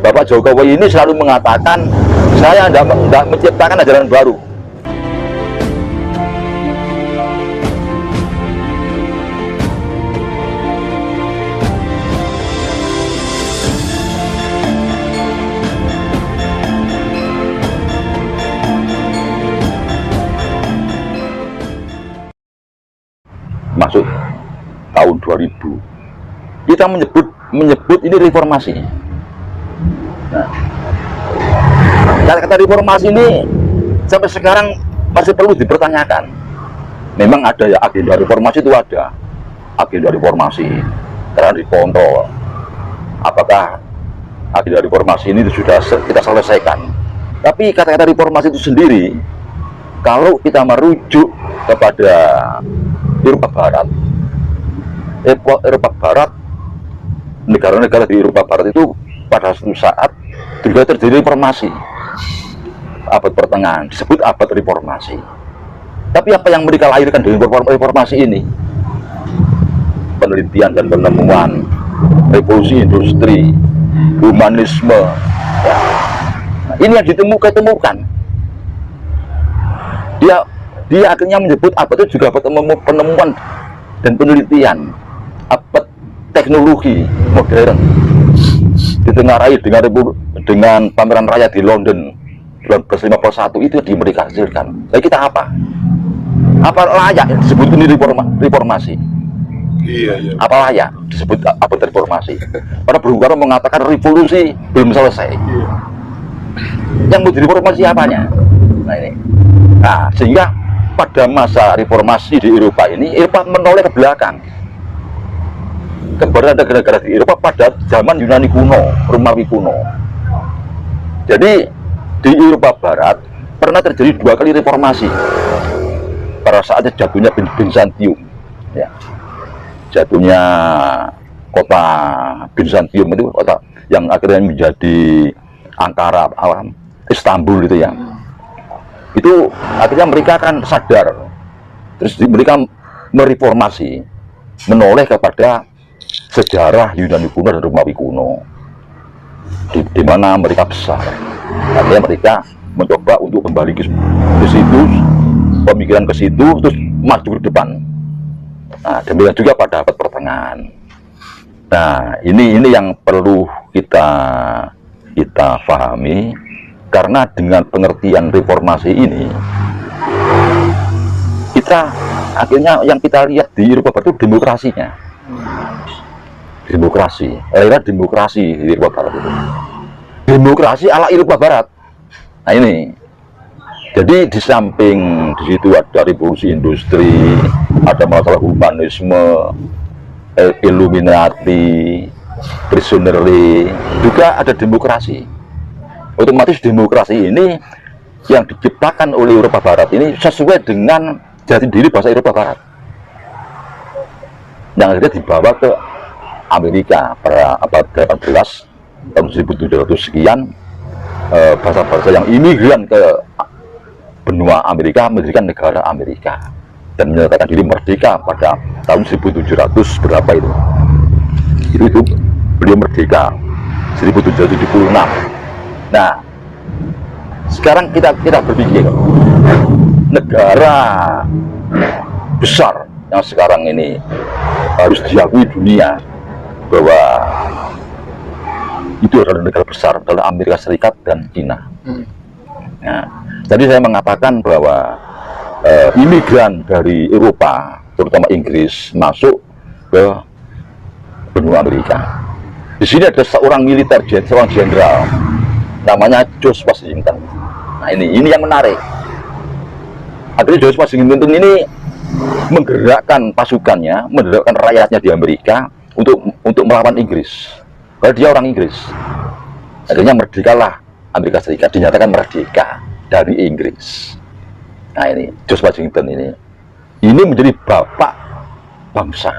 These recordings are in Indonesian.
Bapak Jokowi ini selalu mengatakan saya tidak menciptakan ajaran baru. Masuk tahun 2000 kita menyebut ini reformasi. Nah, kata-kata reformasi ini sampai sekarang masih perlu dipertanyakan. Memang ada ya agenda reformasi, itu ada agenda reformasi karena dikontrol apakah agenda reformasi ini sudah kita selesaikan. Tapi kata-kata reformasi itu sendiri kalau kita merujuk kepada Eropa Barat, negara-negara di Eropa Barat itu pada suatu saat juga terjadi reformasi. Abad pertengahan disebut abad reformasi. Tapi apa yang mereka lahirkan dari reformasi ini? Penelitian dan penemuan, revolusi industri, humanisme. Ya. Nah, ini yang ditemukan. Dia akhirnya menyebut abad itu juga penemuan dan penelitian, abad teknologi modern, ditengarai dengan pameran raya di London 1951 itu di mereka hasilkan. Jadi kita apa layak disebut ini reformasi? Iya. Apa layak disebut abad reformasi? Karena Bung Karno mengatakan revolusi belum selesai. Iya. Yang mau direformasi apanya? Nah, sehingga pada masa reformasi di Eropa ini, Eropa menoleh ke belakang kepada negara-negara di Eropa pada zaman Yunani kuno, Romawi kuno. Jadi di Eropa Barat pernah terjadi 2 kali reformasi pada saatnya jatuhnya Bizantium, ya. Jatuhnya kota Bizantium itu kota yang akhirnya menjadi Ankara, Istanbul itu ya. Itu akhirnya mereka akan sadar, terus mereka mereformasi, menoleh kepada sejarah Yunani kuno dan Romawi kuno, di mana mereka besar. Artinya mereka mencoba untuk kembali ke situ, pemikiran ke situ, terus maju ke depan. Nah, demikian juga pada abad pertengahan. Nah, ini yang perlu kita pahami. Karena dengan pengertian reformasi ini, kita akhirnya yang kita lihat di Eropa Barat itu demokrasinya. Era demokrasi di Eropa Barat itu. Demokrasi ala Eropa Barat. Nah ini. Jadi di samping di situ ada revolusi industri, ada masalah humanisme, Illuminati, prisonerly, juga ada demokrasi. Otomatis demokrasi ini yang diciptakan oleh Eropa Barat ini sesuai dengan jati diri bahasa Eropa Barat yang akhirnya dibawa ke Amerika pada abad 18 tahun 1700 sekian. Bangsa-bangsa yang imigran ke benua Amerika mendirikan negara Amerika dan menyatakan diri merdeka pada tahun 1700 berapa itu beliau merdeka 1776. Nah, sekarang kita berpikir negara besar yang sekarang ini harus diakui dunia bahwa itu adalah negara besar, adalah Amerika Serikat dan Cina. Nah, jadi saya mengatakan bahwa imigran dari Eropa, terutama Inggris, masuk ke benua Amerika. Di sini ada seorang militer, seorang jenderal, namanya George Washington. Nah ini yang menarik. Akhirnya George Washington ini menggerakkan pasukannya, menggerakkan rakyatnya di Amerika untuk melawan Inggris. Kalau dia orang Inggris, akhirnya merdekalah Amerika Serikat, dinyatakan merdeka dari Inggris. Nah ini George Washington ini menjadi bapak bangsa.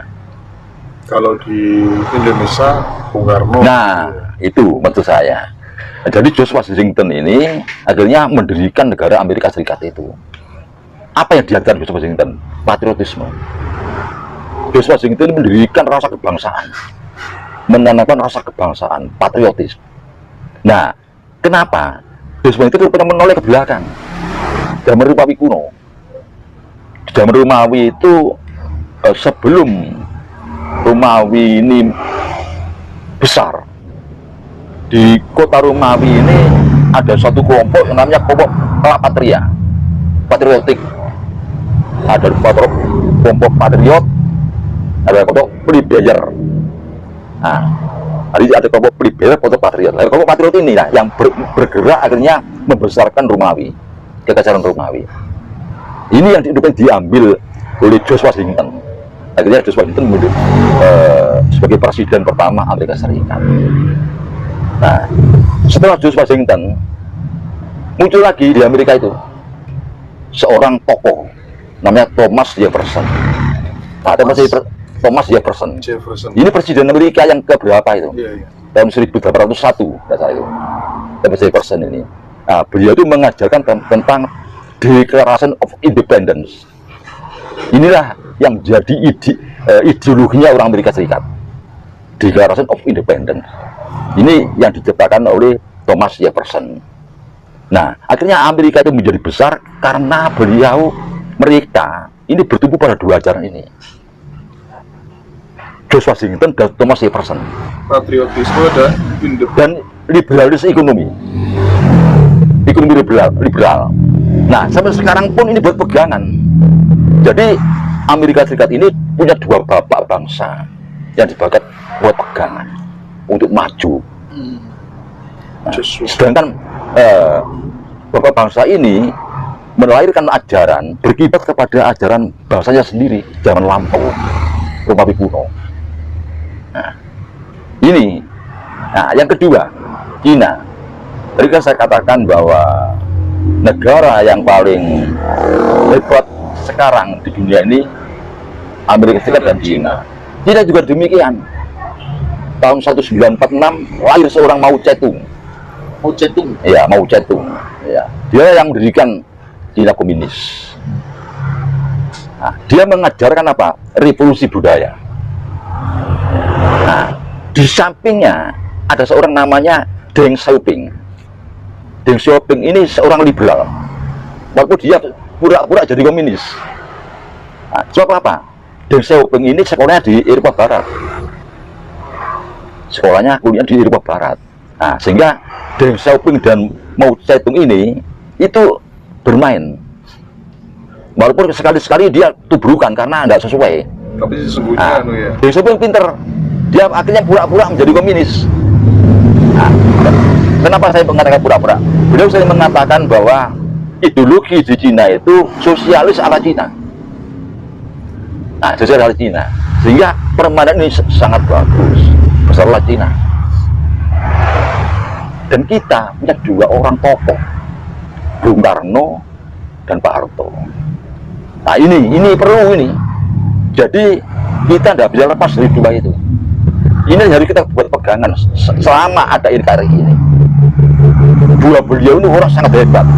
Kalau di Indonesia, Bung Karno. Nah itu maksud saya. Jadi George Washington ini akhirnya mendirikan negara Amerika Serikat itu. Apa yang diajarkan George Washington? Patriotisme. George Washington mendirikan rasa kebangsaan, menanamkan rasa kebangsaan, patriotis. Nah, kenapa? Joshua itu pernah menoleh ke belakang. Zaman Romawi kuno. Zaman Romawi itu sebelum Romawi ini besar, di kota Romawi ini ada satu kelompok yang namanya kelompok Patria, patriotik. Ada kelompok patriot, ada kelompok plebeyer. Nah, ada kelompok plebeyer, kelompok patriot. Kelompok patriot ini lah yang bergerak akhirnya membesarkan Romawi, kekaisaran Romawi. Ini yang diambil oleh George Washington. Akhirnya George Washington menjadi sebagai presiden pertama Amerika Serikat. Nah, setelah George Washington, muncul lagi di Amerika itu seorang tokoh namanya Thomas Jefferson. Nah, Thomas Jefferson. Ini presiden Amerika yang keberapa itu? Tahun 1801, dasar itu. Thomas Jefferson ini. Nah, beliau itu mengajarkan tentang Declaration of Independence. Inilah yang jadi ideologinya orang Amerika Serikat. Declaration of Independence. Ini yang diciptakan oleh Thomas Jefferson. Nah, akhirnya Amerika itu menjadi besar karena mereka ini bertumbuh pada dua ajaran ini, George Washington dan Thomas Jefferson. Patriotisme dan liberalisme ekonomi liberal. Nah, sampai sekarang pun ini buat pegangan. Jadi Amerika Serikat ini punya dua bapak bangsa yang dipakai buat pegangan untuk maju. Nah, sedangkan bapak bangsa ini melahirkan ajaran berkiblat kepada ajaran bangsanya sendiri zaman lampau, Romawi kuno. Nah, ini. Nah, yang kedua, Cina. Tadi kan saya katakan bahwa negara yang paling hebat sekarang di dunia ini Amerika Serikat dan Cina. Cina juga demikian. Tahun 1946 lahir seorang Mao Zedong. Ya, Mao Zedong. Ya, dia yang mendirikan Cina komunis. Nah, dia mengajarkan apa? Revolusi budaya. Nah, di sampingnya ada seorang namanya Deng Xiaoping. Deng Xiaoping ini seorang liberal. Walaupun dia pura-pura jadi komunis. Nah, sebab apa? Deng Xiaoping ini sekolahnya di Eropa Barat. Sekolahnya kuliah di Eropa Barat. Nah, sehingga Deng Xiaoping dan Mao Zedong ini itu bermain, walaupun sekali-sekali dia tubrukan karena tidak sesuai. Tapi sesungguhnya ya. Deng Xiaoping pinter, dia akhirnya pura-pura menjadi komunis. Nah, kenapa saya mengatakan pura-pura? Beliau sering mengatakan bahwa ideologi di Cina itu sosialis ala Cina. Nah, sosialis ala Cina, sehingga permainan ini sangat bagus, besarlah Cina. Dan kita punya dua orang tokoh, Bung Karno dan Pak Harto. Nah, ini perlu ini. Jadi kita tidak bisa lepas dari dua itu. Ini harus kita buat pegangan selama ada NKRI ini. Dua beliau ini orang sangat hebat.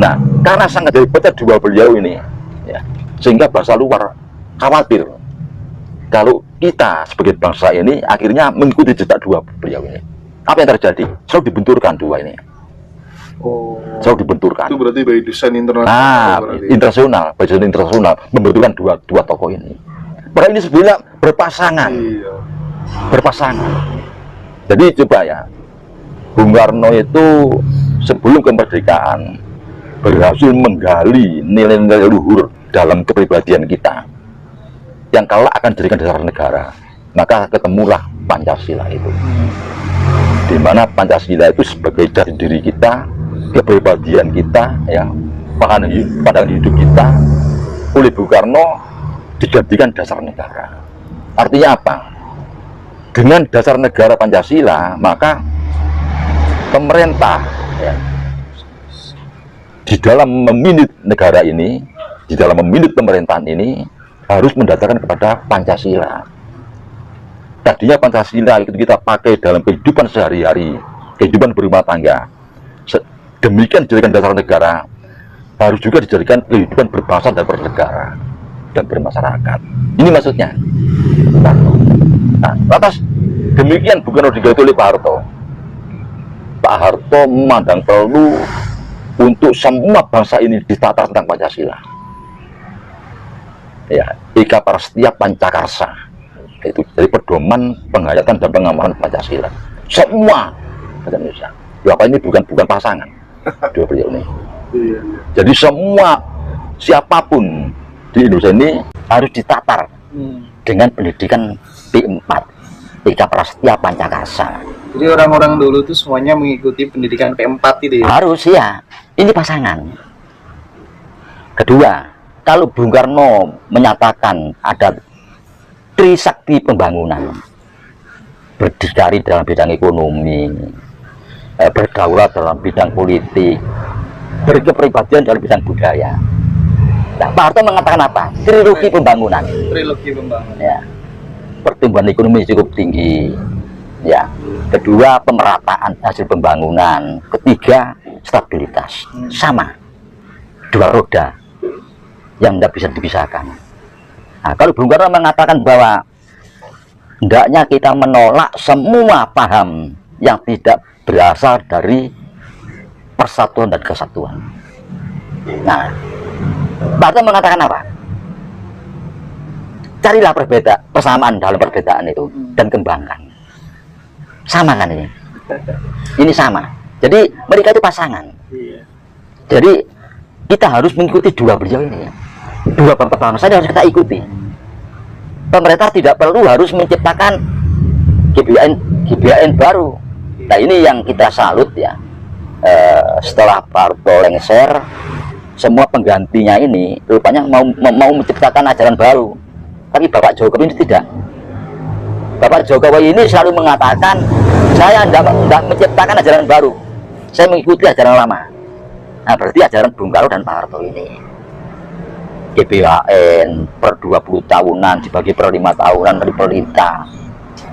Nah, karena sangat hebatnya dua beliau ini, ya, sehingga bangsa luar khawatir kalau kita sebagai bangsa ini akhirnya mengikuti jejak dua beliau ini. Apa yang terjadi? Selalu dibenturkan dua ini. Oh, selalu dibenturkan. Itu berarti by design internasional. Nah, by design internasional membenturkan dua tokoh ini. Padahal ini sebenarnya berpasangan. Iya. Berpasangan. Jadi coba ya, Bung Karno itu sebelum kemerdekaan berhasil menggali nilai-nilai luhur dalam kepribadian kita yang kelak akan dijadikan dasar negara. Maka ketemulah Pancasila itu, di mana Pancasila itu sebagai jati diri kita, kepribadian kita, ya, pandangan hidup kita oleh Bung Karno dijadikan dasar negara. Artinya apa? Dengan dasar negara Pancasila, maka pemerintah, ya, di dalam meminit negara ini, di dalam meminit pemerintahan ini harus mendasarkan kepada Pancasila. Tadinya Pancasila itu kita pakai dalam kehidupan sehari-hari, kehidupan berumah tangga. Demikian dijadikan dasar negara, harus juga dijadikan kehidupan berbangsa dan bernegara dan bermasyarakat. Ini maksudnya. Nah, lantas demikian bukan digawe oleh Pak Harto. Pak Harto memandang perlu untuk semua bangsa ini ditata tentang Pancasila. Ya, Ika Prastia Pancakarsa itu jadi pedoman penghayatan dan pengamalan Pancasila. Semua Indonesia. Apa ini bukan pasangan dua beliau ini. Iya. Jadi semua siapapun di Indonesia ini harus ditatar dengan pendidikan P4, Ika Prastia Pancakarsa. Jadi orang-orang dulu tuh semuanya mengikuti pendidikan P4 itu ya? Harus ya, ini pasangan. Kedua, kalau Bung Karno menyatakan ada trisakti pembangunan, berdikari dalam bidang ekonomi, berdaulat dalam bidang politik, berkepribadian dalam bidang budaya. Nah, Pak Harto mengatakan apa? Trilogi pembangunan. Trilogi pembangunan. Ya. Pertumbuhan ekonomi cukup tinggi. Ya. Kedua, pemerataan hasil pembangunan. Ketiga, stabilitas. Sama. Dua roda yang tidak bisa dipisahkan. Nah, kalau Bung Karno mengatakan bahwa hendaknya kita menolak semua paham yang tidak berasal dari persatuan dan kesatuan. Nah, Pak Harto mengatakan apa? Carilah persamaan dalam perbedaan itu dan kembangkan. Sama kan ini? Ini sama. Jadi mereka itu pasangan. Iya. Jadi kita harus mengikuti dua beliau ini. Dua bapak bangsa harus kita ikuti. Pemerintah tidak perlu harus menciptakan GBHN baru. Nah, ini yang kita salut ya. Setelah Pak Harto lengser, semua penggantinya ini rupanya mau menciptakan ajaran baru. Tapi Bapak Jokowi ini tidak. Bapak Jokowi ini selalu mengatakan, saya tidak menciptakan ajaran baru, saya mengikuti ajaran lama. Nah, berarti ajaran Bung Karno dan Pak Harto ini GBHN per 20 tahunan dibagi per 5 tahunan dari pemerintah.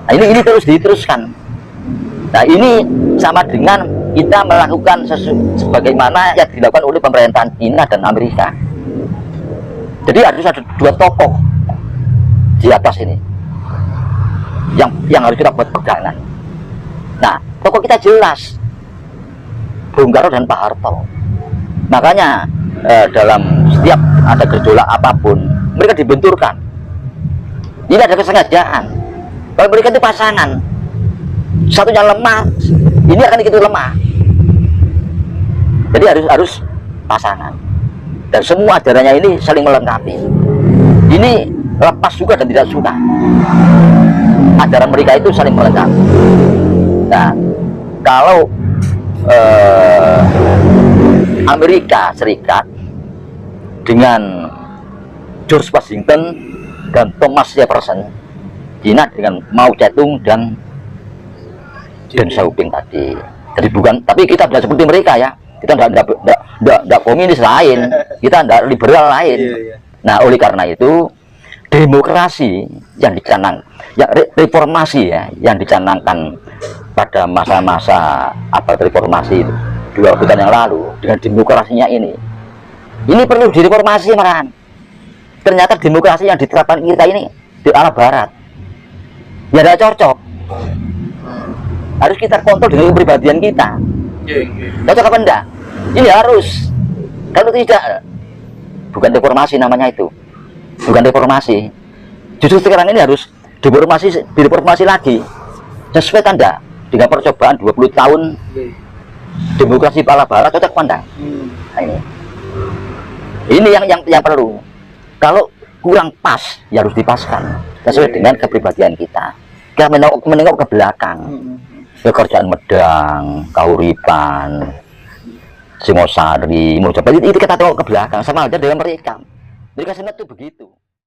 Nah, ini terus diteruskan. Nah, ini sama dengan kita melakukan sebagaimana yang dilakukan oleh pemerintahan China dan Amerika. Jadi harus ada dua tokoh di atas ini yang harus kita buat pegangan. Nah, tokoh kita jelas, Bung Karno dan Pak Harto. Makanya dalam setiap ada gejolak apapun, mereka dibenturkan. Ini ada kesengajaan. Kalau mereka itu pasangan, satunya lemah, ini akan ikut lemah. Jadi harus pasangan. Dan semua ajarannya ini saling melengkapi. Ini lepas suka dan tidak suka. Ajaran mereka itu saling melengkapi. Nah, kalau Amerika Serikat dengan George Washington dan Thomas Jefferson, China dengan Mao Zedong dan Deng Xiaoping tadi. Jadi bukan, tapi kita tidak seperti mereka ya. Kita tidak komunis lain, kita tidak liberal lain. Nah, oleh karena itu demokrasi yang dicanang, ya reformasi ya, yang dicanangkan pada masa-masa abad reformasi 2 abad yang lalu dengan demokrasinya ini perlu direformasi malahan. Ternyata demokrasi yang diterapkan kita ini di arah barat ya tidak cocok. Harus kita kontrol dengan kepribadian kita. Cocok apa enggak? Ini harus. Kalau tidak, bukan reformasi namanya itu. Bukan reformasi. Justru sekarang ini harus direformasi lagi. Sesuai tanda dengan percobaan 20 tahun demokrasi ala barat, cocok apa enggak? Nah, ini yang perlu. Kalau kurang pas, ya harus dipaskan sesuai dengan kepribadian kita. Kita menengok ke belakang. Pekerjaan Medang, Kauripan, Singosari, Mojopahit, itu kita tengok ke belakang, sama aja dengan mereka. Mereka sebenarnya tuh begitu.